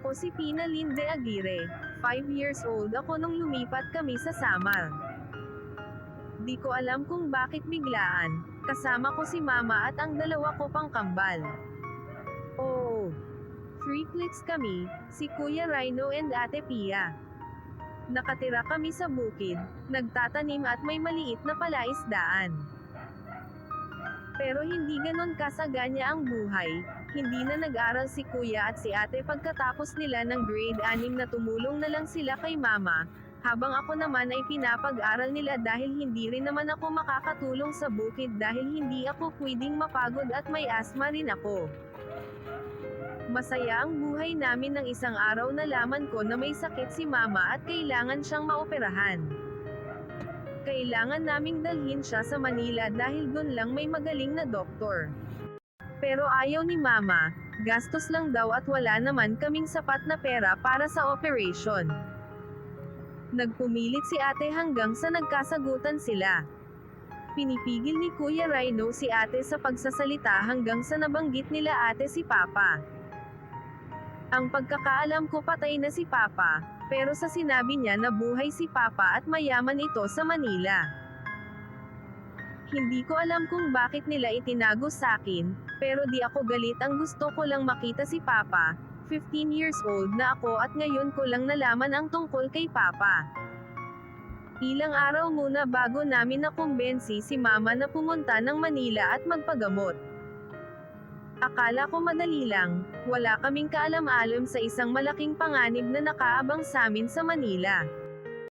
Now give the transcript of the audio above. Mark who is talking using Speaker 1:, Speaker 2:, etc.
Speaker 1: Ako si Pina Linde Aguirre. 5 years old ako nung lumipat kami sa Samar. Di ko alam kung bakit biglaan, kasama ko si mama at ang dalawa ko pang kambal. Oo. Triplets kami, si Kuya Rhino and Ate Pia. Nakatira kami sa bukid, nagtatanim at may maliit na palaisdaan. Pero hindi ganon kasaganya ang buhay, hindi na nag-aral si Kuya at si Ate pagkatapos nila ng grade 6 na tumulong na lang sila kay Mama, habang ako naman ay pinapag-aral nila dahil hindi rin naman ako makakatulong sa bukid dahil hindi ako pwedeng mapagod at may asthma rin ako. Masaya ang buhay namin nang isang araw nalaman ko na may sakit si Mama at kailangan siyang maoperahan. Kailangan naming dalhin siya sa Manila dahil dun lang may magaling na doktor. Pero ayaw ni Mama, gastos lang daw at wala naman kaming sapat na pera para sa operation. Nagpumilit si Ate hanggang sa nagkasagutan sila. Pinipigil ni Kuya Rhino si Ate sa pagsasalita hanggang sa nabanggit nila Ate si Papa. Ang pagkakaalam ko patay na si Papa, pero sa sinabi niya na buhay si Papa at mayaman ito sa Manila. Hindi ko alam kung bakit nila itinago sa akin, pero di ako galit, ang gusto ko lang makita si Papa. 15 years old na ako at ngayon ko lang nalaman ang tungkol kay Papa. Ilang araw muna bago namin nakumbensi si Mama na pumunta ng Manila at magpagamot. Akala ko madali lang, wala kaming kaalam-alam sa isang malaking panganib na nakaabang sa amin sa Manila.